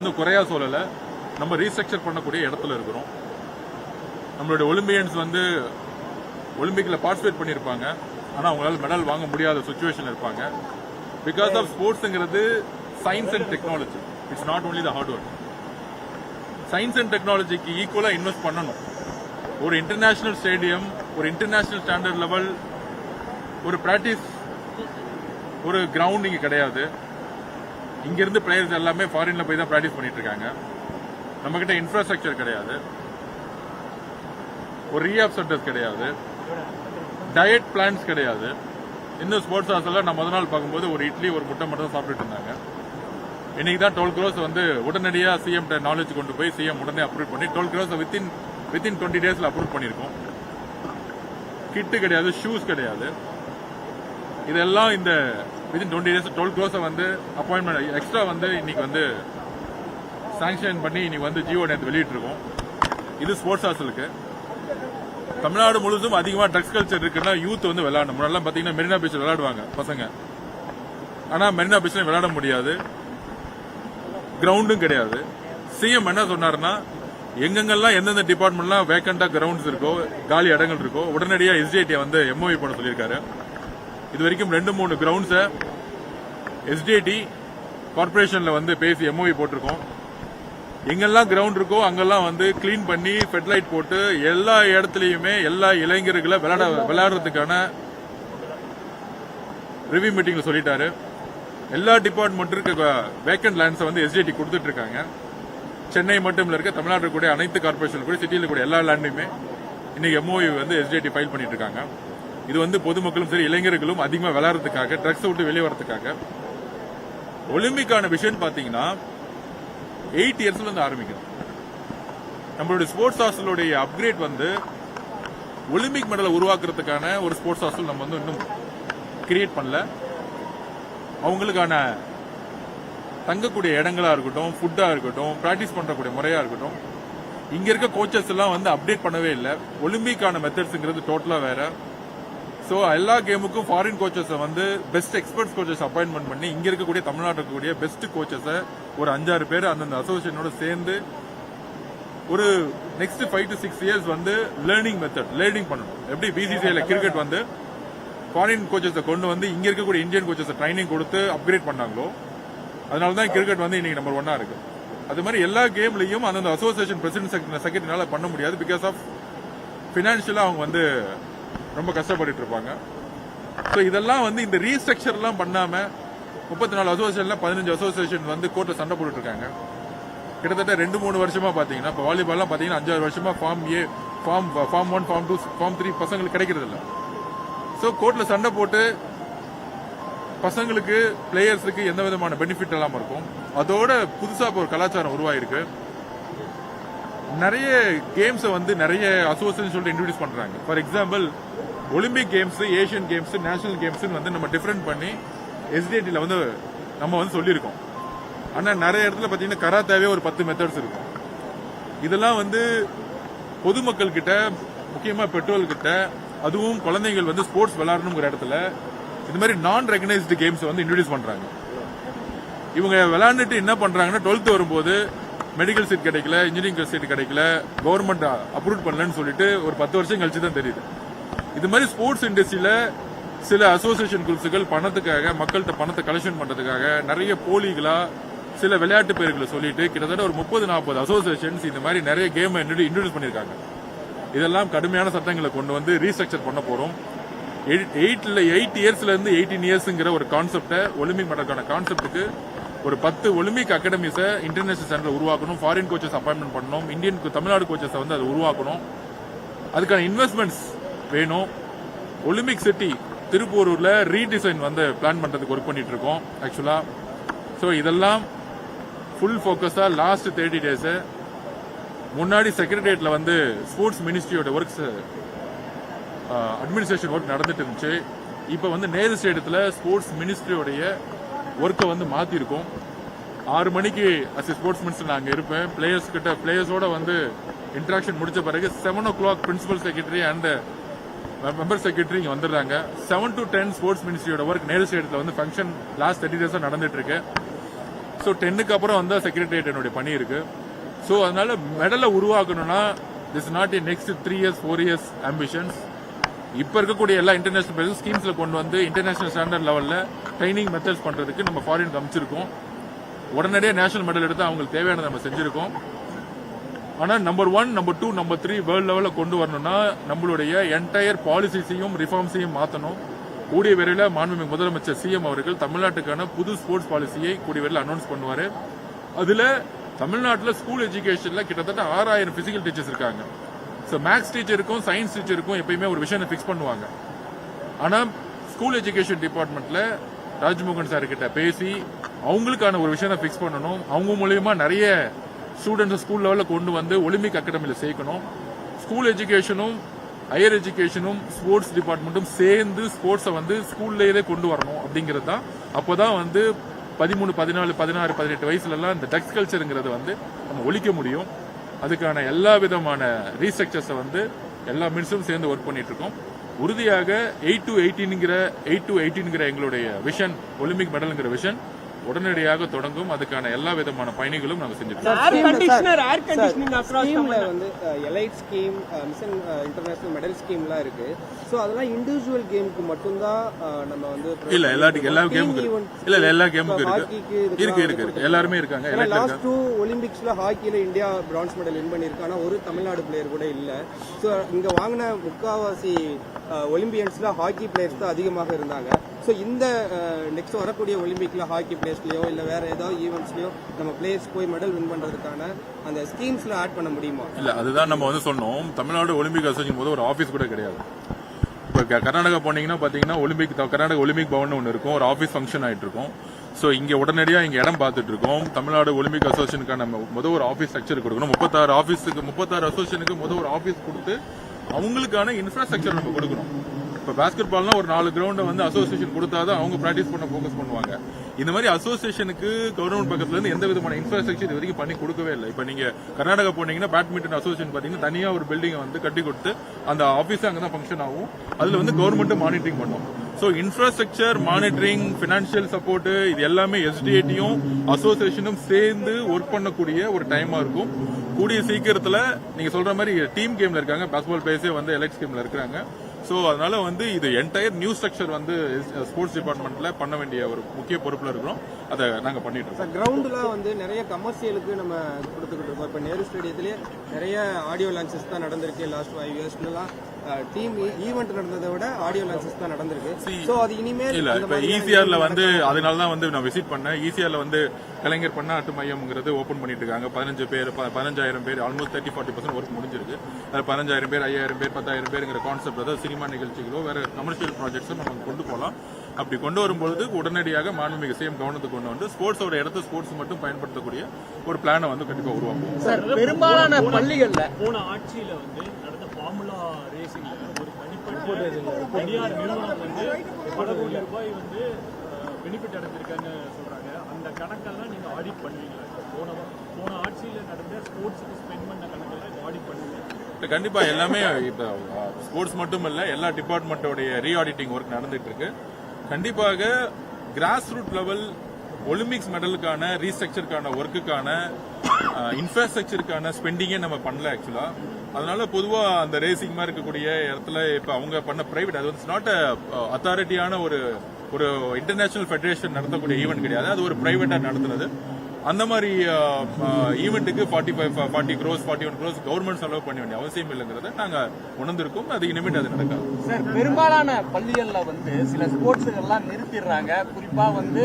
இன்னும் குறையா சொல்லலை. நம்ம ரீஸ்ட்ரக்சர் பண்ணக்கூடிய இடத்துல இருக்கிறோம். நம்மளுடைய ஒலிம்பியன்ஸ் வந்து ஒலிம்பிக்கில் பார்ட்டிசிபேட் பண்ணியிருப்பாங்க, ஆனால் அவங்களால மெடல் வாங்க முடியாத சுச்சுவேஷன் இருப்பாங்க. பிகாஸ் ஆஃப் ஸ்போர்ட்ஸுங்கிறது science and technology. It's not only the hard work. Science and டெக்னாலஜிக்கு ஈக்குவலாக இன்வெஸ்ட் பண்ணணும். ஒரு இன்டர்நேஷனல் ஸ்டேடியம், ஒரு இன்டர்நேஷனல் ஸ்டாண்டர்ட் லெவல், ஒரு பிராக்டிஸ், ஒரு கிரவுண்ட் இங்கே கிடையாது. இங்கிருந்து பிளேயர்ஸ் எல்லாமே ஃபாரின்ல போய் தான் பிராக்டிஸ் பண்ணிட்டு இருக்காங்க. நம்ம கிட்ட இன்ஃப்ராஸ்ட்ரக்சர் கிடையாது, ஒரு ரீஹாப் சென்டர்ஸ் கிடையாது, டயட் பிளான்ஸ் கிடையாது. இன்னும் ஸ்போர்ட்ஸ் ஹாஸ்டல்ல நான் முதல் நாள் பார்க்கும்போது ஒரு இட்லி ஒரு முட்டை மட்டும் தான் சாப்பிட்டுட்டு இருந்தாங்க. இன்னைக்கு தான் 12 crores வந்து உடனடியாக சிஎம் நாலேஜ் கொண்டு போய் சிஎம் உடனே அப்ரூவ் பண்ணி 12 crores வித்தின் 20 days அப்ரூவ் பண்ணியிருக்கோம். கிட்டு கிடையாது, ஷூஸ் கிடையாது. இதெல்லாம் இந்த வித்தின் 20 days 12 crores வந்து அப்பாயின்மெண்ட் எக்ஸ்ட்ரா வந்து இன்னைக்கு வந்து சாங்ஷன் பண்ணி இன்னைக்கு வந்து ஜியோ நேற்று வெளியிட்டிருக்கோம். இது ஸ்போர்ட்ஸ் ஹாஸ்டலுக்கு. தமிழ்நாடு முழுவதும் அதிகமாக ட்ரக்ஸ் கல்ச்சர் இருக்குன்னா யூத் வந்து விளையாடணும். முன்னாடி பார்த்தீங்கன்னா மெரினா பீச்சில் விளையாடுவாங்க பசங்க, ஆனால் மெரினா பீச்சில் விளையாட முடியாது, கிரவுண்டும் கிடையாது. சிஎம் என்ன சொன்னாருன்னா, எங்கெங்கெல்லாம் எந்தெந்த டிபார்ட்மெண்ட்லாம் வேக்கண்டா கிரவுண்ட்ஸ் இருக்கோ, காலி இடங்கள் இருக்கோ, உடனடியாக எஸ்டிஐடியை வந்து எம்ஓவி பண்ண சொல்லியிருக்காரு. இது வரைக்கும் 2-3 கிரவுண்ட்ஸை எஸ்டிஐடி கார்பரேஷன்ல வந்து பேசி எம்ஓவி போட்டிருக்கோம். எங்கெல்லாம் கிரவுண்ட் இருக்கோ அங்கெல்லாம் வந்து கிளீன் பண்ணி ஃபெட்லைட் போட்டு எல்லா இடத்துலயுமே எல்லா இளைஞர்களை விளையாடுறதுக்கான ரிவ்யூ மீட்டிங்ல சொல்லிட்டாரு. எல்லா டிபார்ட்மெண்ட் இருக்க வேக்கண்ட் லேண்ட்ஸை வந்து எஸ்டிஐடி கொடுத்துட்டு இருக்காங்க. சென்னை மட்டும் இருக்க தமிழ்நாடு கூட அனைத்து கார்பரேஷன் கூட சிட்டியில் கூட எல்லா லேண்டையுமே இன்னைக்கு எம்ஓவி வந்து எஸ்டிஐடி ஃபைல் பண்ணிட்டு இருக்காங்க. இது வந்து பொதுமக்களும் சரி இளைஞர்களும் அதிகமாக விளையாடுறதுக்காக, ட்ரக்ஸ் விட்டு வெளியே வரதுக்காக. ஒலிம்பிக்கான விஷயம் பாத்தீங்கன்னா 8 yearsல இருந்து ஆரம்பிக்கும். நம்மளுடைய ஸ்போர்ட்ஸ் ஹாஸ்டலுடைய அப்கிரேட் வந்து ஒலிம்பிக் மெடலை உருவாக்குறதுக்கான ஒரு ஸ்போர்ட்ஸ் ஹாஸ்டல் நம்ம வந்து இன்னும் கிரியேட் பண்ணல. அவங்களுக்கான தங்கக்கூடிய இடங்களா இருக்கட்டும், ஃபுட்டா இருக்கட்டும், பிராக்டிஸ் பண்றக்கூடிய முறையா இருக்கட்டும், இங்க இருக்க கோச்சஸ் எல்லாம் வந்து அப்டேட் பண்ணவே இல்லை. ஒலிம்பிக்கான மெத்தட்ஸ்ங்கிறது டோட்டலா வேற. ஸோ எல்லா கேமுக்கும் ஃபாரின் கோச்சஸை வந்து பெஸ்ட் எக்ஸ்பர்ட்ஸ் கோச்சஸ் அப்பாயின்மெண்ட் பண்ணி இங்க இருக்கக்கூடிய தமிழ்நாட்டில் இருக்கக்கூடிய பெஸ்ட் கோச்சஸை ஒரு 5-6 பேர் அந்தந்த அசோசியேஷனோட சேர்ந்து ஒரு நெக்ஸ்ட் 5 to 6 years வந்து லேர்னிங் மெத்தட் லேர்னிங் பண்ணணும். எப்படி பிசிசிஐல கிரிக்கெட் வந்து ஃபாரின் கோச்சஸை கொண்டு வந்து இங்க இருக்கக்கூடிய இந்தியன் கோச்சஸை ட்ரைனிங் கொடுத்து அப்கிரேட் பண்ணாங்களோ, அதனால தான் கிரிக்கெட் வந்து இன்னைக்கு நம்பர் 1 இருக்கு. அது மாதிரி எல்லா கேம்லயும் அந்தந்த அசோசியேஷன் பிரசிடென்ட் செக்ரட்டரினால பண்ண முடியாது. பிகாஸ் ஆஃப் பினான்சியலா அவங்க வந்து ரொம்ப கஷ்டப்பட்டு இருப்பாங்க. ஸோ இதெல்லாம் வந்து இந்த ரீஸ்ட்ரக்சர்லாம் பண்ணாம 34 அசோசியேஷன்ல 15 அசோசியேஷன் வந்து கோர்ட்ல சண்டை போட்டு இருக்காங்க. கிட்டத்தட்ட 2-3 வருஷமா பாத்தீங்கன்னா, இப்போ வாலிபால்லாம் பாத்தீங்கன்னா 5-6 வருஷமா ஃபார்ம் ஏ, ஃபார்ம் 1, ஃபார்ம் 2, ஃபார்ம் 3 பசங்களுக்கு கிடைக்கிறது இல்லை. ஸோ கோர்ட்ல சண்டை போட்டு பசங்களுக்கு பிளேயர்ஸுக்கு எந்த விதமான பெனிஃபிட் இல்லாம இருக்கும். அதோட புதுசா ஒரு கலாச்சாரம் உருவாயிருக்கு. நிறைய கேம்ஸை வந்து நிறைய அசோசியேஷன் சொல்லிட்டு இன்ட்ரோடியூஸ் பண்றாங்க. For example Olympic games, Asian games, national games வந்து நம்ம டிஃபரெண்ட் பண்ணி எஸ்டிஐடியில் வந்து நம்ம வந்து சொல்லியிருக்கோம். ஆனால் நிறைய இடத்துல பார்த்தீங்கன்னா கராத்தாவே ஒரு 10 மெத்தட்ஸ் இருக்கும். இதெல்லாம் வந்து பொதுமக்கள் கிட்ட, முக்கியமாக பெட்ரோல் கிட்ட, அதுவும் குழந்தைகள் வந்து ஸ்போர்ட்ஸ் விளையாடணுங்கிற இடத்துல இது மாதிரி நான் ரெகனைஸ்டு கேம்ஸ் வந்து இன்ட்ரோடியூஸ் பண்றாங்க. இவங்க விளையாண்டுட்டு என்ன பண்றாங்கன்னா 12th வரும்போது மெடிக்கல் சீட் கிடைக்கல, இன்ஜினியரிங் சீட் கிடைக்கல, கவர்மெண்ட் அப்ரூவ் பண்ணலன்னு சொல்லிட்டு ஒரு 10 வருஷம் கழிச்சு தான் தெரியுது. இது மாதிரி ஸ்போர்ட்ஸ் இண்டஸ்ட்ரியில சில அசோசியேஷன் குரூப்ஸுகள் பணத்துக்காக, மக்கள்கிட்ட பணத்தை கலெக்ஷன் பண்றதுக்காக நிறைய போலிகளா சில விளையாட்டு பேர்களை சொல்லிட்டு கிட்டத்தட்ட ஒரு 30-40 அசோசியேஷன்ஸ் இந்த மாதிரி நிறைய கேம் இன்ட்ரோடியூஸ் பண்ணிருக்காங்க. இதெல்லாம் கடுமையான சட்டங்களை கொண்டு வந்து ரீஸ்ட்ரக்சர் பண்ண போறோம். 8 yearsல இருந்து 18 yearsங்கிற ஒரு கான்செப்டை, ஒலிம்பிக் மெடலுக்கான கான்செப்டுக்கு ஒரு 10 ஒலிம்பிக் அகாடமிஸை இன்டர்நேஷனல் சென்டர் உருவாக்கணும். ஃபாரின் கோச்சஸ் அப்பாயின்மெண்ட் பண்ணணும். இந்தியன் தமிழ்நாடு கோச்சஸை வந்து அதை உருவாக்கணும். அதுக்கான இன்வெஸ்ட்மெண்ட்ஸ் வேணும். ஒலிம்பிக் சிட்டி திருப்பூரூர்ல ரீடிசைன் வந்து பிளான் பண்றதுக்கு ஒர்க் பண்ணிட்டு இருக்கோம் ஆக்சுவலா. ஸோ இதெல்லாம் ஃபுல் ஃபோக்கஸா லாஸ்ட் 30 days முன்னாடி செக்ரட்டரியேட்ல வந்து ஸ்போர்ட்ஸ் மினிஸ்ட்ரியோட ஒர்க்ஸ், அட்மினிஸ்ட்ரேஷன் ஒர்க் நடந்துட்டு இருந்துச்சு. இப்போ வந்து நேரு ஸ்டேடியத்தில் ஸ்போர்ட்ஸ் மினிஸ்ட்ரியோடைய ஒர்க்கை வந்து மாத்திருக்கோம். 6 மணிக்கு அஸ் ஸ்போர்ட்ஸ் மினிஸ்டர் நான் அங்கே இருப்பேன். பிளேயர்ஸோட வந்து இன்டராக்ஷன் முடிச்ச பிறகு 7 o'clock principal secretary and member secretary இங்கே வந்துடுறாங்க. 7 to 10 ஸ்போர்ட்ஸ் மினிஸ்ட்ரியோட ஒர்க் நேரு ஸ்டேடியத்தில் வந்து ஃபங்க்ஷன் லாஸ்ட் 30 days நடந்துட்டு இருக்கு. ஸோ 10க்கு அப்புறம் வந்து செக்ரட்டரியேட் என்னுடைய பணி இருக்கு. ஸோ அதனால மெடலை உருவாக்கணும்னா this not in next 3 years 4 years ambitions. இப்ப இருக்கக்கூடிய எல்லா இன்டர்நேஷனல் ஸ்கீம்ஸ்ல கொண்டு வந்து இன்டர்நேஷனல் ஸ்டாண்டர்ட் லெவல்ல ட்ரைனிங் மெத்தட்ஸ் பண்றதுக்கு நம்ம ஃபாரின் அமைச்சிருக்கோம். உடனடியாக நேஷனல் மெடல் எடுத்து அவங்களுக்கு தேவையானதை நம்ம செஞ்சிருக்கோம். ஆனா நம்பர் 1, நம்பர் 2, நம்பர் 3 வேர்ல்ட் லெவலில் கொண்டு வரணும்னா நம்மளுடைய என்டையர் பாலிசிஸையும் ரிஃபார்ம்ஸையும் மாற்றணும். கூடிய விரைவில் மாண்புமிகு முதலமைச்சர் CM அவர்கள் தமிழ்நாட்டுக்கான புது ஸ்போர்ட்ஸ் பாலிசியை கூடிய விரைவில் அனௌன்ஸ் பண்ணுவாரு. அதுல தமிழ்நாட்டில் ஸ்கூல் எஜுகேஷன்ல கிட்டத்தட்ட 6000 பிசிக்கல் டீச்சர்ஸ் இருக்காங்க. ஸோ மேக்ஸ் டீச்சருக்கும் சயின்ஸ் டீச்சருக்கும் எப்பயுமே ஒரு விஷயம் ஃபிக்ஸ் பண்ணுவாங்க. ஆனா ஸ்கூல் எஜுகேஷன் டிபார்ட்மெண்ட்ல ராஜ்மோகன் சார் கிட்ட பேசி அவங்களுக்கான ஒரு விஷயம் ஃபிக்ஸ் பண்ணணும். அவங்க மூலியமா நிறைய ஸ்டூடெண்ட்ஸ் ஸ்கூல் லெவலில் கொண்டு வந்து ஒலிம்பிக் அகாடமியில் சேர்க்கணும். ஸ்கூல் எஜுகேஷனும் ஹையர் எஜுகேஷனும் ஸ்போர்ட்ஸ் டிபார்ட்மெண்ட்டும் சேர்ந்து ஸ்போர்ட்ஸை வந்து ஸ்கூல்லேயே கொண்டு வரணும் அப்படிங்கிறது தான். அப்போதான் வந்து 13, 14, 16, 18 வயசுலலாம் இந்த ட்ரக்ஸ் கல்ச்சருங்கிறது வந்து நம்ம ஒழிக்க முடியும். அதுக்கான எல்லா விதமான ரீஸ்ட்ரக்சர்ஸை வந்து எல்லா மினிஸ்டரும் சேர்ந்து ஒர்க் பண்ணிட்டு இருக்கோம். உறுதியாக 8 to 18 எங்களுடைய விஷன், ஒலிம்பிக் மெடல்ங்கிற விஷன் உடனடியாக தொடங்கும். அதுக்கான எல்லா விதமான பயணிகளும் நாங்கள் செஞ்சிருக்கோம். Elite scheme, mission international medal ஸ்கீம்லாம் இருக்கு. சோ அதெல்லாம் இண்டிவிஜுவல் கேமுக்கு மட்டும்தான் நம்ம வந்து இல்ல எல்லா கேமுக்கு எல்லா கேமுக்கும் இருக்கு எல்லாருமே இருக்காங்க. லாஸ்ட் 2 ஒலிம்பிக்ஸ்ல ஹாக்கில இந்தியா பிரான்ஸ் மெடல் வின் பண்ணிருக்கு. ஆனா ஒரு தமிழ்நாடு பிளேயர் கூட இல்ல. சோ இங்க வாங்கின முக்காவாசி ஒலிம்பியன்ஸ்ல ஹாக்கி பிளேயர்ஸ் தான் அதிகமாக இருந்தாங்க. ஸோ இந்த நெக்ஸ்ட் வரக்கூடிய ஒலிம்பிக்ல ஹாக்கி பிளேயர்ஸ்லயோ இல்ல வேற ஏதாவது ஈவெண்ட்ஸ்லயோ நம்ம பிளேயர்ஸ் போய் மெடல் வின் பண்றதுக்கான அந்த ஸ்கீம்ஸ்ல ஆட் பண்ண முடியுமா? இல்ல அதுதான் நம்ம வந்து சொன்னோம். தமிழ்நாடு ஒலிம்பிக் அசோசியேஷன் போது ஒரு ஆபீஸ் கூட கிடையாது. இப்ப கர்நாடகா போனீங்கன்னா பாத்தீங்கன்னா கர்நாடக ஒலிம்பிக் பவன் ஒன்று இருக்கும், ஒரு ஆபீஸ் ஃபங்க்ஷன் ஆயிட்டு இருக்கும். ஸோ இங்க உடனடியா இங்க இடம் பார்த்துட்டு இருக்கோம். தமிழ்நாடு ஒலிம்பிக் அசோசியேஷனுக்கான முதல் ஒரு ஆபீஸ் ஸ்ட்ரக்சர் கொடுக்கணும். 36 அசோசியேஷனுக்கு முதல் ஒரு ஆபீஸ் கொடுத்து அவங்களுக்கான இன்ஃப்ராஸ்ட்ரக்சர் நம்ம கொடுக்கணும். இப்ப பாஸ்கெட் பால்னா ஒரு 4 கிரவுண்டை வந்து அசோசியேஷன் கொடுத்தாதான் அவங்க பிராக்டிஸ் பண்ண போக்கஸ் பண்ணுவாங்க. இந்த மாதிரி அசோசியேஷனுக்கு கவர்மெண்ட் பக்கத்துல இருந்து எந்த விதமான இன்ஃப்ராஸ்ட்ரக்சர் இது வரைக்கும் பண்ணி கொடுக்கவே இல்லை. இப்ப நீங்க கர்நாடகா போனீங்கன்னா பேட்மிண்டன் அசோசியேஷன் பாத்தீங்கன்னா தனியா ஒரு பில்டிங்கை வந்து கட்டி கொடுத்து அந்த ஆபீஸ் அங்கதான் ஃபங்க்ஷன் ஆகும். அதுல வந்து கவர்மெண்ட் மானிட்டரிங் பண்ணும். So infrastructure, monitoring, financial support இது எல்லாமே SDATயும் அசோசியேஷனும் சேர்ந்து ஒர்க் பண்ணக்கூடிய ஒரு டைமா இருக்கும். கூடிய சீக்கிரத்துல நீங்க சொல்ற மாதிரி டீம் கேம்ல இருக்காங்க, பாஸ்பால் பிளேயர்ஸே வந்து எலெக்ட் கேம்ல இருக்காங்க. சோ அதனால வந்து இது என்டையர் நியூ ஸ்ட்ரக்சர் வந்து ஸ்போர்ட்ஸ் டிபார்ட்மெண்ட்ல பண்ண வேண்டிய ஒரு முக்கிய பொறுப்புல இருக்கிறோம். அதை நாங்க பண்ணிட்டு இருக்கோம். கிரவுண்ட்ல வந்து நிறைய கமர்ஷியலுக்கு நம்ம கொடுத்துக்கிட்டு இருக்கோம். இப்ப நேரு ஸ்டேடியத்திலேயே நிறைய ஆடியோ லான்ச்சஸ் தான் நடந்திருக்கு. லாஸ்ட் 5 இயர்ஸ்லாம் டீம் ஈவென்ட் நடந்ததை விட ஆடியோ லான்ச்சஸ் தான் நடந்திருக்கு. சோ அது இனிமேல் இல்ல இப்ப ECRல வந்து அதனாலதான் வந்து நான் விசிட் பண்ணேன். ECRல வந்து கலைஞர் பன்னாட்டு மையம்ங்கிறது ஓபன் பண்ணிட்டு இருக்காங்க. 15,000 பேர் ஆல்மோஸ்ட் 30-40% ஒர்க் முடிஞ்சிருக்கு. 15,000 பேர், 5,000 பேர், 10,000 பேருங்கிற கான்செப்ட், அதாவது சினிமா நிகழ்ச்சிகளோ வேற கமர்ஷியல் ப்ராஜெக்ட்ஸும் நம்ம கொண்டு போகலாம். அப்படி கொண்டு வரும்பொழுது உடனடியாக மாண்புமிகு CM கவனத்துக்கு கொண்டு வந்து ஸ்போர்ட்ஸோட இடத்த ஸ்போர்ட்ஸ் மட்டும் பயன்படுத்தக்கூடிய ஒரு பிளானை வந்து கண்டிப்பா உருவாக்கும். சார், பெரும்பாலான பள்ளிகள்ல போன ஆட்சியில வந்து நடந்த ஃபார்முலா ரேசிங்ல ஒரு தனிப்பட்ட தனியார் நிறுவனம் வந்து பல கோடி ரூபாய் வந்து பெனிஃபிட் அடைஞ்சிருக்கான்னு சொல்றாங்க. அந்த கணக்கெல்லாம் நீங்க ஆடிட் பண்ணுவீங்களா? போன ஆட்சியில நடந்த ஸ்போர்ட்ஸுக்கு ஸ்பெண்ட் பண்ண கணக்கெல்லாம் ஆடிட் பண்ணுவீங்க? கண்டிப்பா எல்லாமே இப்ப ஸ்போர்ட்ஸ் மட்டும் இல்ல, எல்லா டிபார்ட்மெண்டோடைய ரீஆடிட்டிங் ஒர்க் நடந்துட்டு இருக்கு. கண்டிப்பாக கிராஸ் ரூட் லெவல் ஒலிம்பிக்ஸ் மெடலுக்கான ரீஸ்ட்ரக்சருக்கான ஒர்க்குக்கான இன்ஃப்ராஸ்ட்ரக்சருக்கான ஸ்பெண்டிங்கே நம்ம பண்ணல ஆக்சுவலா. அதனால பொதுவா அந்த ரேசிங் மாதிரி இருக்கக்கூடிய இடத்துல இப்ப அவங்க பண்ண பிரைவேட், அது வந்து நாட் அத்தாரிட்டியான ஒரு இன்டர்நேஷனல் ஃபெடரேஷன் நடத்தக்கூடிய ஈவெண்ட் கிடையாது. அது ஒரு பிரைவேட்டா நடத்துறது. அந்த மாதிரி ஈவெண்ட்டுக்கு 40 crores 41 crores கவர்மெண்ட் செலவு பண்ண வேண்டிய அவசியம் இல்லைங்கிறத நாங்க உணர்ந்திருக்கோம். அது இனிமேட் அது நடக்காது. சார், பெரும்பாலான பள்ளிகள்ல வந்து சில ஸ்போர்ட்ஸுகள்லாம் நிறுத்திடுறாங்க. குறிப்பா வந்து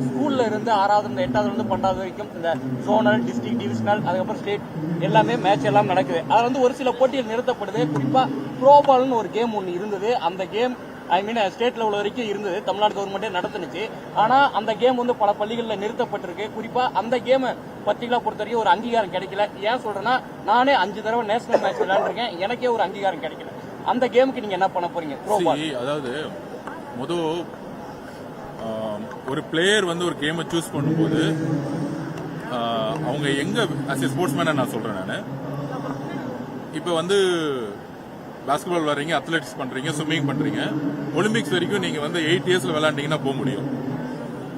ஸ்கூல்ல இருந்து 6வது 8வது 12வது வரைக்கும் இந்த ஜோனல், டிஸ்ட்ரிக்ட், டிவிஷனல், அதுக்கப்புறம் ஸ்டேட் எல்லாமே மேட்ச் எல்லாம் நடக்குது. அது வந்து ஒரு சில போட்டிகள் நிறுத்தப்படுது. குறிப்பா த்ரோபால்னு ஒரு கேம் ஒன்று இருந்தது. அந்த கேம் ஸ்டேட் லெவல் வரைக்கும் இருந்தது. தமிழ்நாடு கவர்மெண்டே நடத்துனுச்சு. ஆனா அந்த கேம் வந்து பல பள்ளிகளில் நிறுத்தப்பட்டிருக்கு. குறிப்பா அந்த கேம் பர்டிகுலரா பொறுத்த வரைக்கும் ஒரு அங்கீகாரம் கிடைக்கல. ஏன் சொல்றேன்னா, நானே 5 தடவை நேஷனல் மேட்ச் விளையாண்டுருக்கேன், எனக்கே ஒரு அங்கீகாரம் கிடைக்கல. அந்த கேமுக்கு நீங்க என்ன பண்ண போறீங்க? அதாவது ஒரு பிளேயர் வந்து ஒரு கேமை சூஸ் பண்ணும்போது அவங்க எங்க as a ஸ்போர்ட்ஸ்மேனா நான் சொல்றேன். நான் இப்ப வந்து பாஸ்கெட்பால் விளையாடுறீங்க, அத்லெட்டிக்ஸ் பண்றீங்க, ஸ்விம்மிங் பண்றீங்க, ஒலிம்பிக்ஸ் வரைக்கும் நீங்க வந்து 8 இயர்ஸ்ல விளையாண்டீங்கன்னா போக முடியும்.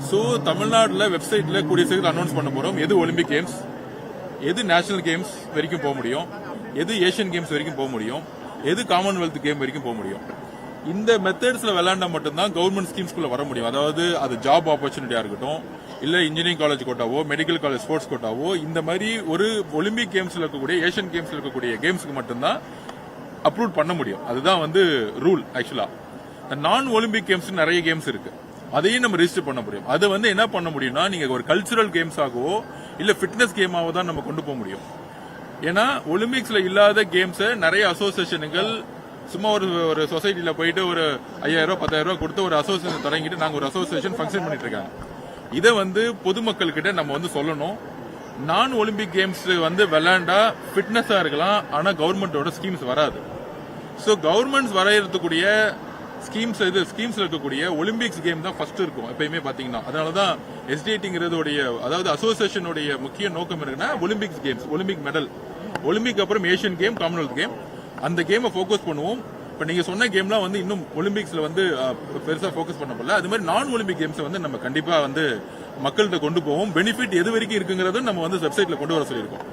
ஸோ தமிழ்நாடுல வெப்சைட்ல கூடிய சீக்கிரம் அனௌன்ஸ் பண்ண போறோம் எது ஒலிம்பிக் கேம்ஸ், எது நேஷனல் கேம்ஸ் வரைக்கும் போக முடியும், எது ஏஷியன் கேம்ஸ் வரைக்கும் போக முடியும், எது காமன்வெல்த் கேம் வரைக்கும் போக முடியும். இந்த மெத்தட்ஸ்ல விளையாண்டா மட்டும்தான் கவர்மெண்ட் ஸ்கீம்ஸ்குள்ள வர முடியும். அதாவது அது ஜாப் ஆப்பர்ச்சுனிட்டியா இருக்கட்டும், இல்ல இன்ஜினியரிங் காலேஜ் கோட்டாவோ, மெடிக்கல் காலேஜ் ஸ்போர்ட்ஸ் கோட்டாவோ, இந்த மாதிரி ஒரு ஒலிம்பிக் கேம்ஸ்ல இருக்கக்கூடிய, ஏஷியன் கேம்ஸ்ல இருக்கக்கூடிய கேம்ஸ்க்கு மட்டும்தான் அப்ரூவ் பண்ண முடியும். அதுதான் வந்து ரூல். ஆக்சுவலா நான் ஒலிம்பிக் கேம்ஸ் நிறைய கேம்ஸ் இருக்கு, அதையும் நம்ம ரெஜிஸ்டர் பண்ண முடியும். அதை வந்து என்ன பண்ண முடியும்னா, நீங்க ஒரு கல்ச்சுரல் கேம்ஸ் ஆகவோ இல்ல ஃபிட்னஸ் கேமாவோ தான் நம்ம கொண்டு போக முடியும். ஏன்னா ஒலிம்பிக்ஸ்ல இல்லாத கேம்ஸ் நிறைய அசோசியேஷன்கள் சும்மா ஒரு சொசைட்டில போயிட்டு ஒரு 5000 ரூபாய் 10,000 ரூபாய் கொடுத்து ஒரு அசோசியேஷன் தொடங்கிட்டு நாங்க ஒரு அசோசியேஷன் ஃபங்க்ஷன் பண்ணிட்டு இருக்காங்க. இதை வந்து பொதுமக்கள் கிட்ட நம்ம வந்து சொல்லணும். நான் ஒலிம்பிக் கேம்ஸ் வந்து விளையாண்டா ஃபிட்னஸா இருக்கலாம், ஆனா கவர்மெண்டோட ஸ்கீம்ஸ் வராது. சோ கவர்மெண்ட்ஸ் வரையறதுக்கூடிய ஸ்கீம்ஸ்ல இருக்கக்கூடிய ஒலிம்பிக்ஸ் கேம் தான் ஃபர்ஸ்ட் இருக்கும் எப்பயுமே பாத்தீங்கன்னா. அதனாலதான் எஸ்டிஐடிங்கிறதுடைய, அதாவது அசோசியேஷனுடைய முக்கிய நோக்கம் இருக்குன்னா Olympics games, Olympic medal, Olympic அப்புறம் ஏஷியன் கேம், காமன்வெல்த் கேம், அந்த கேமை ஃபோக்கஸ் பண்ணுவோம். இப்ப நீங்க சொன்ன கேம்லாம் வந்து இன்னும் ஒலிம்பிக்ஸ்ல வந்து பெருசா ஃபோக்கஸ் பண்ண போல. அது மாதிரி நான் ஒலிம்பிக் கேம்ஸ் வந்து நம்ம கண்டிப்பா வந்து மக்கள்கிட்ட கொண்டு போவோம். பெனிஃபிட் எது வரைக்கும் இருக்குங்கிறதும் நம்ம வந்து வெப்சைட்ல கொண்டு வர சொல்லியிருக்கோம்.